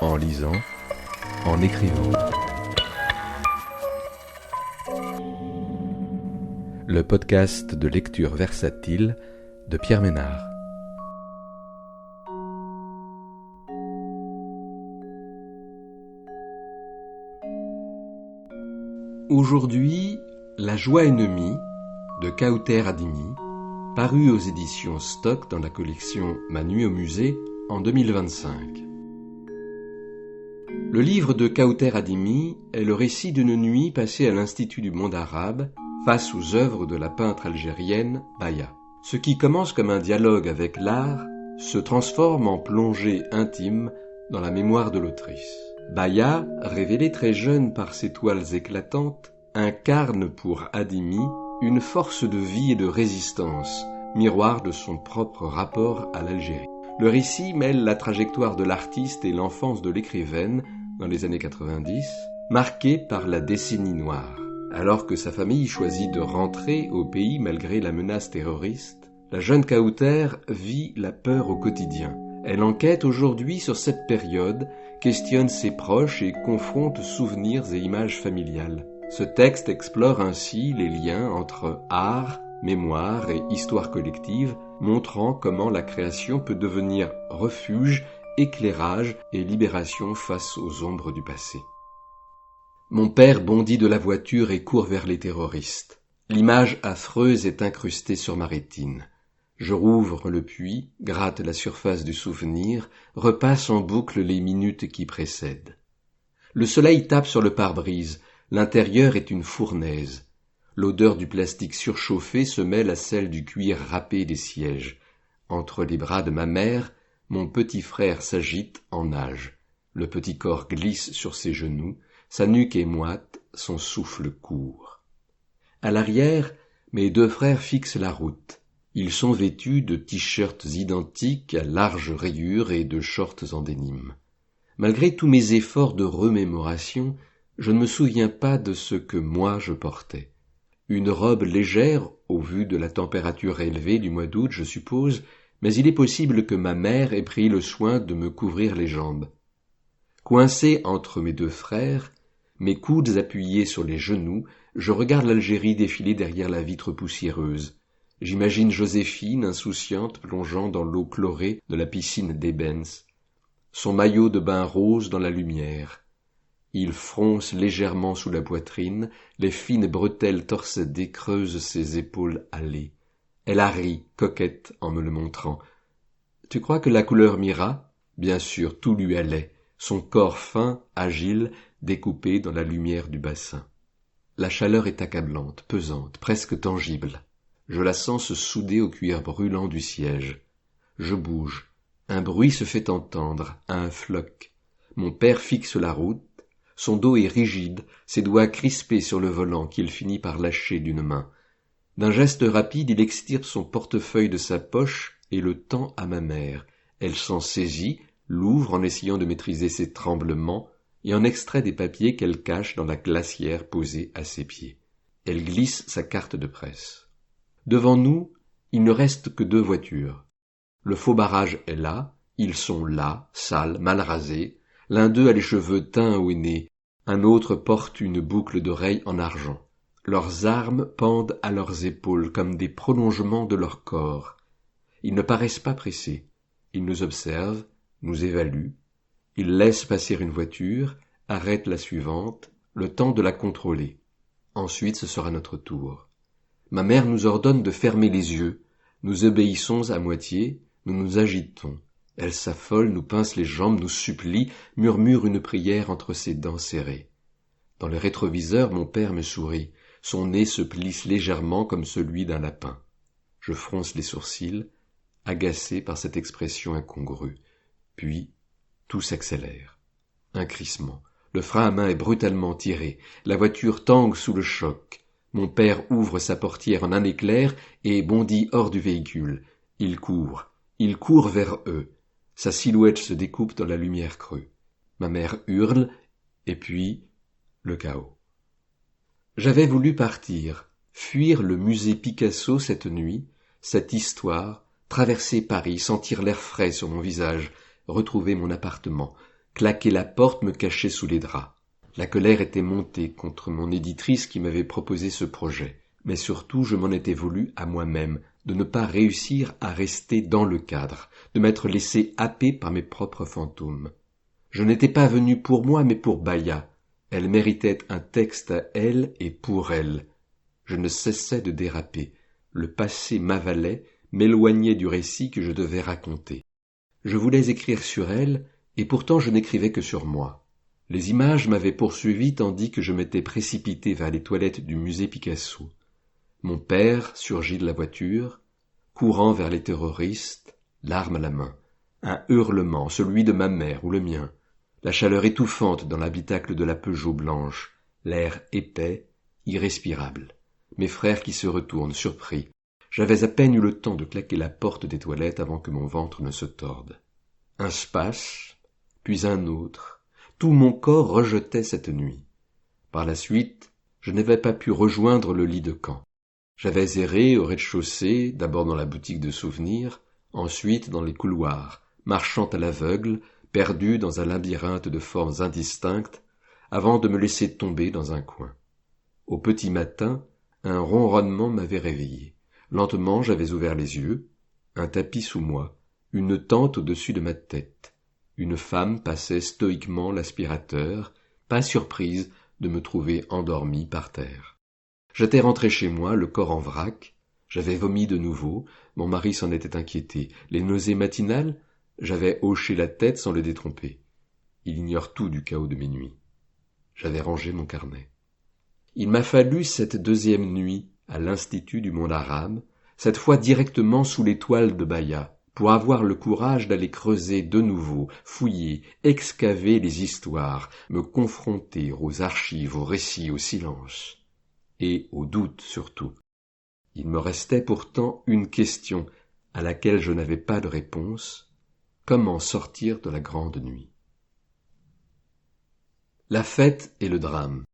en lisant, en écrivant. Le podcast de lecture versatile de Pierre Ménard. Aujourd'hui, La joie ennemie de Kawther Adimi, paru aux éditions Stock dans la collection Ma nuit au musée en 2025. Le livre de Kawther Adimi est le récit d'une nuit passée à l'Institut du monde arabe face aux œuvres de la peintre algérienne Baya. Ce qui commence comme un dialogue avec l'art se transforme en plongée intime dans la mémoire de l'autrice. Baya, révélée très jeune par ses toiles éclatantes, incarne pour Adimi une force de vie et de résistance, miroir de son propre rapport à l'Algérie. Le récit mêle la trajectoire de l'artiste et l'enfance de l'écrivaine dans les années 90, marquée par la décennie noire. Alors que sa famille choisit de rentrer au pays malgré la menace terroriste, la jeune Kawther vit la peur au quotidien. Elle enquête aujourd'hui sur cette période, questionne ses proches et confronte souvenirs et images familiales. Ce texte explore ainsi les liens entre art, mémoire et histoire collective, montrant comment la création peut devenir refuge, éclairage et libération face aux ombres du passé. Mon père bondit de la voiture et court vers les terroristes. L'image affreuse est incrustée sur ma rétine. Je rouvre le puits, gratte la surface du souvenir, repasse en boucle les minutes qui précèdent. Le soleil tape sur le pare-brise, l'intérieur est une fournaise. L'odeur du plastique surchauffé se mêle à celle du cuir râpé des sièges. Entre les bras de ma mère, mon petit frère s'agite en nage. Le petit corps glisse sur ses genoux, sa nuque est moite, son souffle court. À l'arrière, mes deux frères fixent la route. Ils sont vêtus de t-shirts identiques à larges rayures et de shorts en dénime. Malgré tous mes efforts de remémoration, je ne me souviens pas de ce que moi je portais. Une robe légère, au vu de la température élevée du mois d'août, je suppose, mais il est possible que ma mère ait pris le soin de me couvrir les jambes. Coincé entre mes deux frères, mes coudes appuyés sur les genoux, je regarde l'Algérie défiler derrière la vitre poussiéreuse. J'imagine Joséphine, insouciante, plongeant dans l'eau chlorée de la piscine d'Ebens, son maillot de bain rose dans la lumière. Il fronce légèrement sous la poitrine, les fines bretelles torsadées creusent ses épaules hâlées. Elle a ri, coquette, en me le montrant. « Tu crois que la couleur m'ira ?» Bien sûr, tout lui allait, son corps fin, agile, découpé dans la lumière du bassin. La chaleur est accablante, pesante, presque tangible. Je la sens se souder au cuir brûlant du siège. Je bouge. Un bruit se fait entendre, un floc. Mon père fixe la route. Son dos est rigide, ses doigts crispés sur le volant qu'il finit par lâcher d'une main. D'un geste rapide, il extirpe son portefeuille de sa poche et le tend à ma mère. Elle s'en saisit, l'ouvre en essayant de maîtriser ses tremblements et en extrait des papiers qu'elle cache dans la glacière posée à ses pieds. Elle glisse sa carte de presse. Devant nous, il ne reste que deux voitures. Le faux barrage est là, ils sont là, sales, mal rasés. L'un d'eux a les cheveux teints au nez, un autre porte une boucle d'oreille en argent. Leurs armes pendent à leurs épaules comme des prolongements de leur corps. Ils ne paraissent pas pressés. Ils nous observent, nous évaluent. Ils laissent passer une voiture, arrêtent la suivante, le temps de la contrôler. Ensuite, ce sera notre tour. Ma mère nous ordonne de fermer les yeux. Nous obéissons à moitié, nous nous agitons. Elle s'affole, nous pince les jambes, nous supplie, murmure une prière entre ses dents serrées. Dans le rétroviseur, mon père me sourit. Son nez se plisse légèrement comme celui d'un lapin. Je fronce les sourcils, agacé par cette expression incongrue. Puis, tout s'accélère. Un crissement. Le frein à main est brutalement tiré. La voiture tangue sous le choc. Mon père ouvre sa portière en un éclair et bondit hors du véhicule. Il court vers eux. Sa silhouette se découpe dans la lumière crue. Ma mère hurle, et puis le chaos. J'avais voulu partir, fuir le musée Picasso cette nuit, cette histoire, traverser Paris, sentir l'air frais sur mon visage, retrouver mon appartement. Claquer la porte me cachait sous les draps. La colère était montée contre mon éditrice qui m'avait proposé ce projet, mais surtout je m'en étais voulu à moi-même de ne pas réussir à rester dans le cadre, de m'être laissé happer par mes propres fantômes. Je n'étais pas venu pour moi, mais pour Baya. Elle méritait un texte à elle et pour elle. Je ne cessais de déraper. Le passé m'avalait, m'éloignait du récit que je devais raconter. Je voulais écrire sur elle, et pourtant je n'écrivais que sur moi. Les images m'avaient poursuivi tandis que je m'étais précipité vers les toilettes du musée Picasso. Mon père surgit de la voiture, courant vers les terroristes, l'arme à la main. Un hurlement, celui de ma mère ou le mien. La chaleur étouffante dans l'habitacle de la Peugeot blanche, l'air épais, irrespirable. Mes frères qui se retournent, surpris. J'avais à peine eu le temps de claquer la porte des toilettes avant que mon ventre ne se torde. Un space, puis un autre. Tout mon corps rejetait cette nuit. Par la suite, je n'avais pas pu rejoindre le lit de camp. J'avais erré au rez-de-chaussée, d'abord dans la boutique de souvenirs, ensuite dans les couloirs, marchant à l'aveugle, perdu dans un labyrinthe de formes indistinctes, avant de me laisser tomber dans un coin. Au petit matin, un ronronnement m'avait réveillé. Lentement, j'avais ouvert les yeux, un tapis sous moi, une tente au-dessus de ma tête. Une femme passait stoïquement l'aspirateur, pas surprise de me trouver endormi par terre. J'étais rentré chez moi, le corps en vrac. J'avais vomi de nouveau, mon mari s'en était inquiété. Les nausées matinales, j'avais hoché la tête sans le détromper. Il ignore tout du chaos de mes nuits. J'avais rangé mon carnet. Il m'a fallu cette deuxième nuit à l'Institut du monde arabe, cette fois directement sous l'étoile de Baya, pour avoir le courage d'aller creuser de nouveau, fouiller, excaver les histoires, me confronter aux archives, aux récits, au silence. Et au doute surtout. Il me restait pourtant une question à laquelle je n'avais pas de réponse. Comment sortir de la grande nuit? La fête et le drame.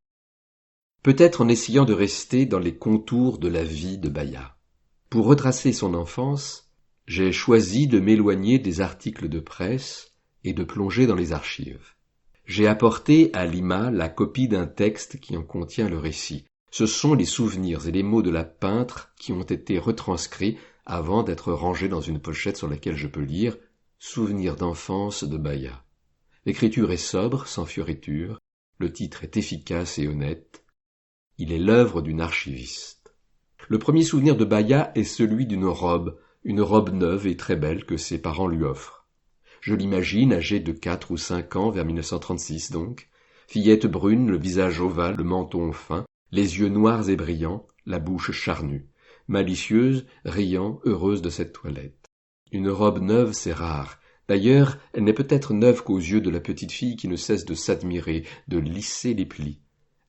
Peut-être en essayant de rester dans les contours de la vie de Baya. Pour retracer son enfance, j'ai choisi de m'éloigner des articles de presse et de plonger dans les archives. J'ai apporté à Lima la copie d'un texte qui en contient le récit. Ce sont les souvenirs et les mots de la peintre qui ont été retranscrits avant d'être rangés dans une pochette sur laquelle je peux lire « Souvenirs d'enfance de Baya ». L'écriture est sobre, sans fioriture, le titre est efficace et honnête. Il est l'œuvre d'une archiviste. Le premier souvenir de Baya est celui d'une robe neuve et très belle que ses parents lui offrent. Je l'imagine âgée de 4 ou 5 ans, vers 1936 donc, fillette brune, le visage ovale, le menton fin, les yeux noirs et brillants, la bouche charnue, malicieuse, riant, heureuse de cette toilette. Une robe neuve, c'est rare. D'ailleurs, elle n'est peut-être neuve qu'aux yeux de la petite fille qui ne cesse de s'admirer, de lisser les plis.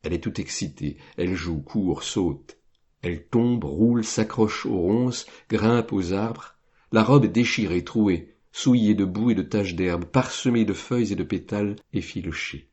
Elle est toute excitée, elle joue, court, saute. Elle tombe, roule, s'accroche aux ronces, grimpe aux arbres. La robe est déchirée, trouée, souillée de boue et de taches d'herbe, parsemée de feuilles et de pétales effilochés.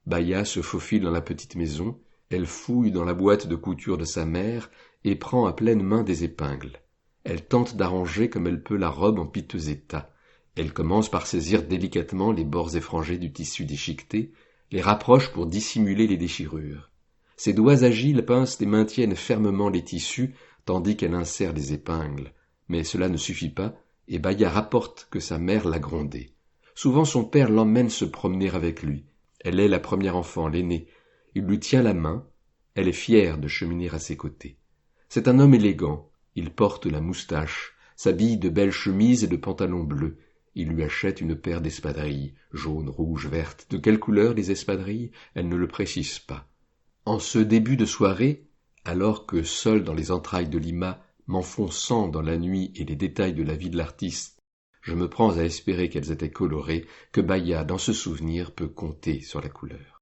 Baya se faufile dans la petite maison, elle fouille dans la boîte de couture de sa mère et prend à pleine main des épingles. Elle tente d'arranger comme elle peut la robe en piteux état. Elle commence par saisir délicatement les bords effrangés du tissu déchiqueté, les rapproche pour dissimuler les déchirures. Ses doigts agiles pincent et maintiennent fermement les tissus, tandis qu'elle insère les épingles. Mais cela ne suffit pas, et Baya rapporte que sa mère l'a grondée. Souvent son père l'emmène se promener avec lui. Elle est la première enfant, l'aînée. Il lui tient la main, elle est fière de cheminer à ses côtés. C'est un homme élégant, il porte la moustache, s'habille de belles chemises et de pantalons bleus. Il lui achète une paire d'espadrilles, jaunes, rouges, vertes. De quelle couleur les espadrilles? Elle ne le précise pas. En ce début de soirée, alors que, seul dans les entrailles de Lima, m'enfonçant dans la nuit et les détails de la vie de l'artiste, je me prends à espérer qu'elles étaient colorées, que Baya, dans ce souvenir, peut compter sur la couleur.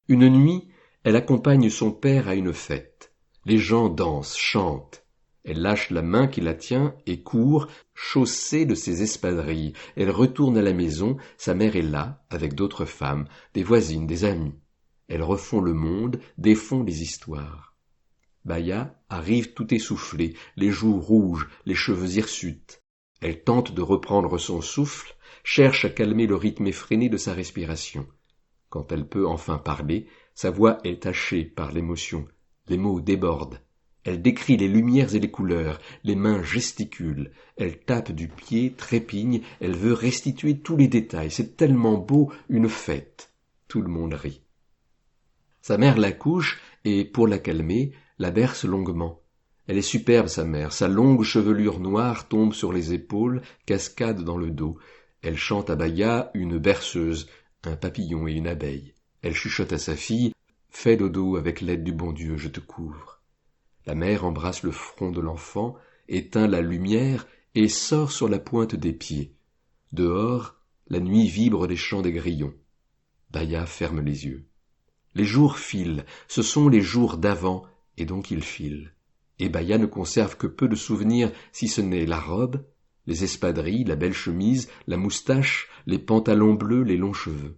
Une nuit, elle accompagne son père à une fête. Les gens dansent, chantent. Elle lâche la main qui la tient et court, chaussée de ses espadrilles. Elle retourne à la maison, sa mère est là, avec d'autres femmes, des voisines, des amis. Elle refont le monde, défont les histoires. Baya arrive tout essoufflée, les joues rouges, les cheveux hirsutes. Elle tente de reprendre son souffle, cherche à calmer le rythme effréné de sa respiration. Quand elle peut enfin parler, sa voix est tachée par l'émotion, les mots débordent. Elle décrit les lumières et les couleurs, les mains gesticulent, elle tape du pied, trépigne, elle veut restituer tous les détails, c'est tellement beau, une fête. Tout le monde rit. Sa mère la couche et, pour la calmer, la berce longuement. Elle est superbe, sa mère, sa longue chevelure noire tombe sur les épaules, cascade dans le dos. Elle chante à Baya une berceuse, un papillon et une abeille. Elle chuchote à sa fille « Fais dodo avec l'aide du bon Dieu, je te couvre ». La mère embrasse le front de l'enfant, éteint la lumière et sort sur la pointe des pieds. Dehors, la nuit vibre des chants des grillons. Baya ferme les yeux. Les jours filent, ce sont les jours d'avant, et donc ils filent. Et Baya ne conserve que peu de souvenirs, si ce n'est la robe, les espadrilles, la belle chemise, la moustache, les pantalons bleus, les longs cheveux.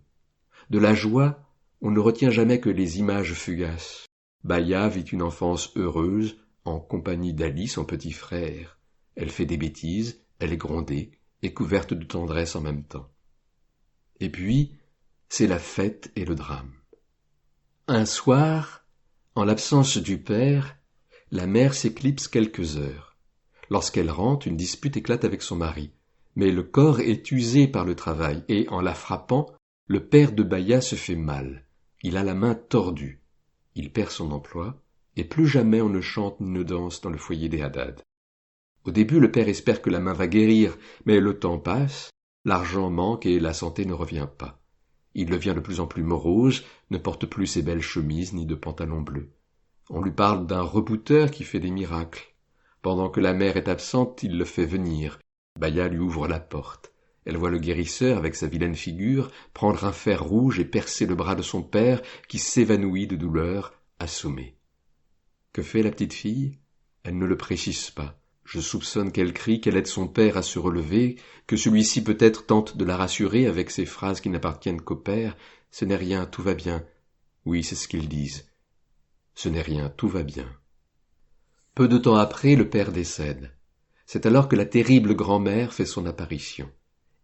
De la joie, on ne retient jamais que les images fugaces. Baya vit une enfance heureuse, en compagnie d'Ali, son petit frère. Elle fait des bêtises, elle est grondée, et couverte de tendresse en même temps. Et puis, c'est la fête et le drame. Un soir, en l'absence du père, la mère s'éclipse quelques heures. Lorsqu'elle rentre, une dispute éclate avec son mari. Mais le corps est usé par le travail, et en la frappant, le père de Baya se fait mal. Il a la main tordue. Il perd son emploi, et plus jamais on ne chante ni ne danse dans le foyer des Haddad. Au début, le père espère que la main va guérir, mais le temps passe, l'argent manque et la santé ne revient pas. Il devient de plus en plus morose, ne porte plus ses belles chemises ni de pantalons bleus. On lui parle d'un rebouteur qui fait des miracles. Pendant que la mère est absente, il le fait venir. Baya lui ouvre la porte. Elle voit le guérisseur, avec sa vilaine figure, prendre un fer rouge et percer le bras de son père, qui s'évanouit de douleur, assommé. Que fait la petite fille? Elle ne le précise pas. Je soupçonne qu'elle crie, qu'elle aide son père à se relever, que celui-ci peut-être tente de la rassurer avec ces phrases qui n'appartiennent qu'au père. Ce n'est rien, tout va bien. Oui, c'est ce qu'ils disent. Ce n'est rien, tout va bien. Peu de temps après, le père décède. C'est alors que la terrible grand-mère fait son apparition.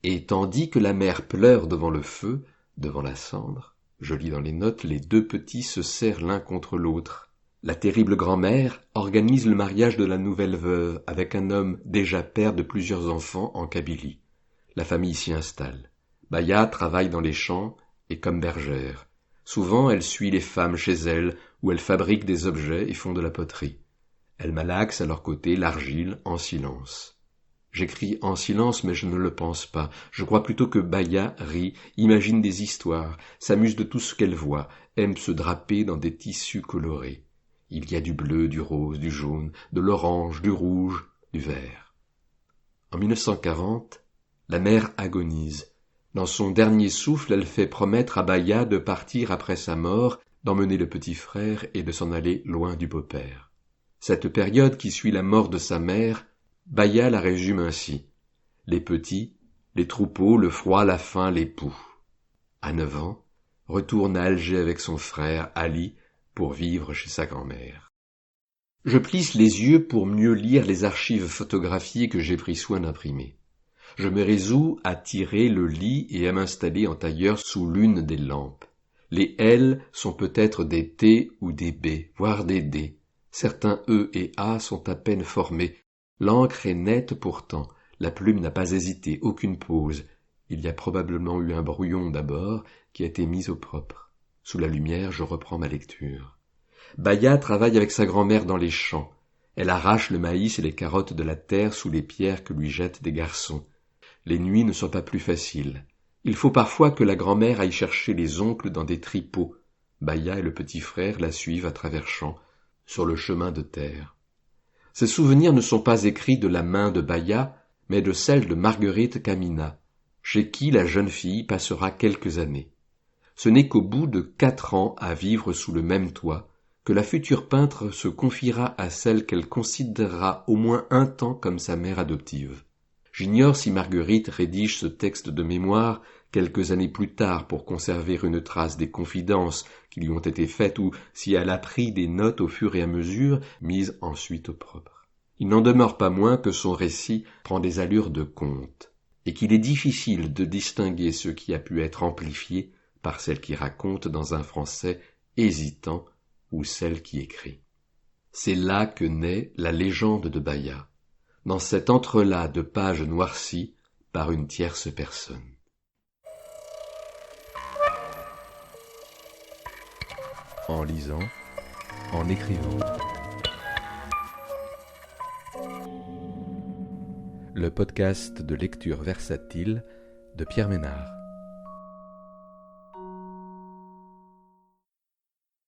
Et tandis que la mère pleure devant le feu, devant la cendre, je lis dans les notes, les deux petits se serrent l'un contre l'autre. La terrible grand-mère organise le mariage de la nouvelle veuve avec un homme déjà père de plusieurs enfants en Kabylie. La famille s'y installe. Baya travaille dans les champs et comme bergère. Souvent, elle suit les femmes chez elle, où elles fabriquent des objets et font de la poterie. Elle malaxe à leur côté l'argile en silence. J'écris en silence, mais je ne le pense pas. Je crois plutôt que Baya rit, imagine des histoires, s'amuse de tout ce qu'elle voit, aime se draper dans des tissus colorés. Il y a du bleu, du rose, du jaune, de l'orange, du rouge, du vert. En 1940, la mère agonise. Dans son dernier souffle, elle fait promettre à Baya de partir après sa mort, d'emmener le petit frère et de s'en aller loin du beau-père. Cette période qui suit la mort de sa mère, Baya la résume ainsi. Les petits, les troupeaux, le froid, la faim, les poux. À 9 ans, retourne à Alger avec son frère Ali pour vivre chez sa grand-mère. Je plisse les yeux pour mieux lire les archives photographiées que j'ai pris soin d'imprimer. Je me résous à tirer le lit et à m'installer en tailleur sous l'une des lampes. Les L sont peut-être des T ou des B, voire des D. Certains E et A sont à peine formés. L'encre est nette pourtant, la plume n'a pas hésité, aucune pause. Il y a probablement eu un brouillon d'abord qui a été mis au propre. Sous la lumière, je reprends ma lecture. Baya travaille avec sa grand-mère dans les champs. Elle arrache le maïs et les carottes de la terre sous les pierres que lui jettent des garçons. Les nuits ne sont pas plus faciles. Il faut parfois que la grand-mère aille chercher les oncles dans des tripots. Baya et le petit frère la suivent à travers champs, sur le chemin de terre. Ces souvenirs ne sont pas écrits de la main de Baya, mais de celle de Marguerite Kamina, chez qui la jeune fille passera quelques années. Ce n'est qu'au bout de 4 ans à vivre sous le même toit que la future peintre se confiera à celle qu'elle considérera au moins un temps comme sa mère adoptive. J'ignore si Marguerite rédige ce texte de mémoire quelques années plus tard pour conserver une trace des confidences qui lui ont été faites ou si elle a pris des notes au fur et à mesure, mises ensuite au propre. Il n'en demeure pas moins que son récit prend des allures de conte. et qu'il est difficile de distinguer ce qui a pu être amplifié par celle qui raconte dans un français hésitant ou celle qui écrit. C'est là que naît la légende de Bahia, dans cet entrelac de pages noircies par une tierce personne. En lisant, en écrivant. Le podcast de lecture versatile de Pierre Ménard.